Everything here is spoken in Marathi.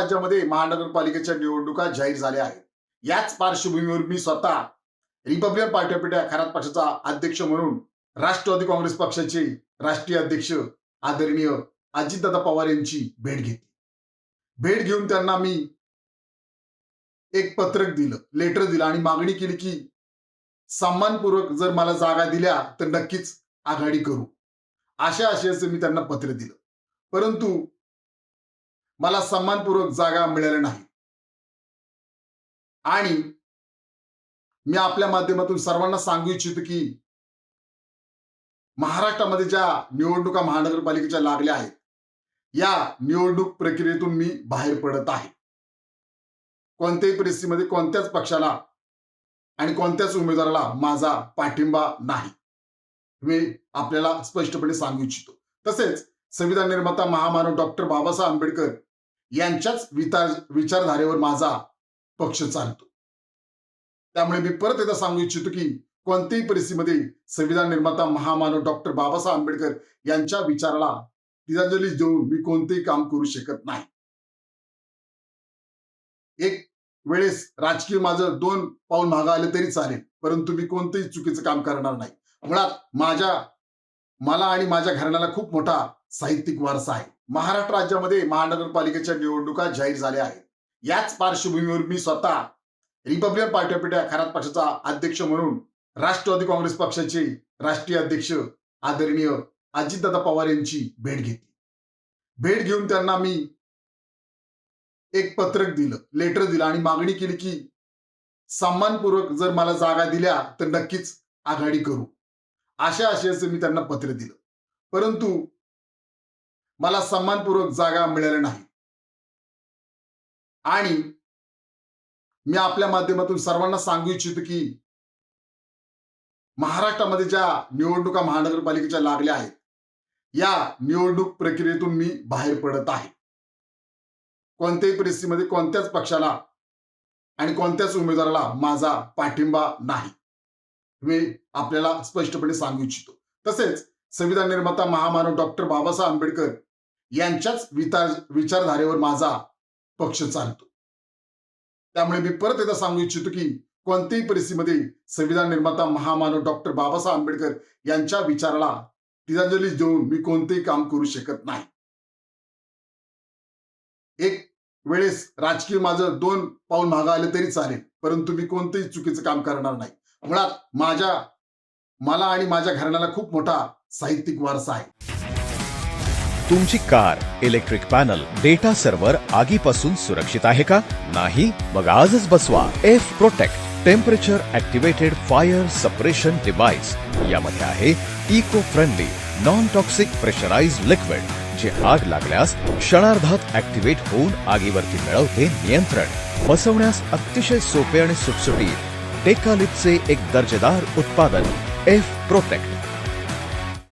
राज्यामध्ये महानगरपालिकेच्या निवडणुका जाहीर झाल्या आहेत. याच पार्श्वभूमीवर मी स्वतः Republican party of India Kharat पक्षाचा अध्यक्ष म्हणून राष्ट्रवादी काँग्रेस पक्षाचे राष्ट्रीय अध्यक्ष आदरणीय अजितदादा पवार यांची भेट घेतली. भेट घेऊन त्यांना मी एक पत्रक दिलं, लेटर दिलं आणि मागणी केली की सन्मानपूर्वक जर मला जागा दिल्या तर नक्कीच आघाडी करू, अशा आशयाचं मी त्यांना पत्र दिलं. परंतु मला सन्मानपूर्वक जागा मिळाल्या नाही आणि मी आपल्या माध्यमातून सर्वांना सांगू इच्छितो की महाराष्ट्रामध्ये ज्या निवडणुका महानगरपालिकेच्या लागल्या आहेत, या निवडणूक प्रक्रियेतून मी बाहेर पडत आहे. कोणत्याही परिस्थितीमध्ये कोणत्याच पक्षाला आणि कोणत्याच उमेदवाराला माझा पाठिंबा नाही, मी आपल्याला स्पष्टपणे सांगू इच्छितो. तसेच संविधान निर्माता महामानव डॉक्टर बाबासाहेब आंबेडकर यांच्याच विचारधारेवर माझा पक्ष चालतो. त्यामुळे मी परत एकदा सांगू इच्छितो की कोणत्याही परिस्थितीमध्ये संविधान निर्माता महामानव डॉक्टर बाबासाहेब आंबेडकर यांच्या विचाराला तिलांजली देऊन मी कोणतेही काम करू शकत नाही. एक वेळेस राजकीय माझं 2 पाऊल मागे आले तरी चालेल, परंतु मी कोणतेही चुकीचं काम करणार नाही. मुळात मला आणि माझ्या घराण्याला खूप मोठा साहित्यिक वारसा आहे. महाराष्ट्र राज्यामध्ये महानगरपालिकेच्या निवडणुका जाहीर झाल्या आहेत. याच पार्श्वभूमीवर मी स्वतः Republican party of India Kharat पक्षाचा अध्यक्ष म्हणून राष्ट्रवादी काँग्रेस पक्षाचे राष्ट्रीय अध्यक्ष आदरणीय अजितदादा पवार यांची भेट घेतली. भेट घेऊन त्यांना मी एक पत्रक दिलं, लेटर दिलं आणि मागणी केली की सन्मानपूर्वक जर मला जागा दिल्या तर नक्कीच आघाडी करू, अशा आशयाचं मी त्यांना पत्र दिलं. परंतु मला सन्मानपूर्वक जागा मिळाल्या नाही आणि मी आपल्या माध्यमातून सर्वांना सांगू इच्छितो की महाराष्ट्रामध्ये ज्या निवडणुका महानगरपालिकेच्या लागल्या आहेत, या निवडणूक प्रक्रियेतून मी बाहेर पडत आहे. कोणत्याही परिस्थितीमध्ये कोणत्याच पक्षाला आणि कोणत्याच उमेदवाराला माझा पाठिंबा नाही, मी आपल्याला स्पष्टपणे सांगू इच्छितो. तसेच संविधान निर्माता महामानव डॉक्टर बाबासाहेब आंबेडकर यांच्याच विचारधारेवर माझा पक्ष चालतो. त्यामुळे मी परत एकदा सांगू इच्छितो की कोणत्याही परिस्थितीमध्ये संविधान निर्माता महामानव डॉक्टर बाबासाहेब आंबेडकर यांच्या विचाराला तिलांजली देऊन मी कोणतेही काम करू शकत नाही. एक वेळेस राजकीय माझं 2 पाऊल मागे आले तरी चालेल, परंतु मी कोणतेही चुकीचं काम करणार नाही. मुळात मला आणि माझ्या घराण्याला खूप मोठा साहित्यिक वारसा आहे. तुमची car, electric panel, data server आगीपासून सुरक्षित आहे का? नाही? मग आजच बसवा F protect temperature activated fire suppression device. यामध्ये आहे eco friendly non toxic pressurised liquid, जे आग लागल्यास क्षणार्धात ऍक्टिव्हेट होऊन आगीवरती मिळवते नियंत्रण. बसवण्यास अतिशय सोपे आणि सुटसुटीत टेकालिपचे एक दर्जेदार उत्पादन एफ प्रोटेक्ट.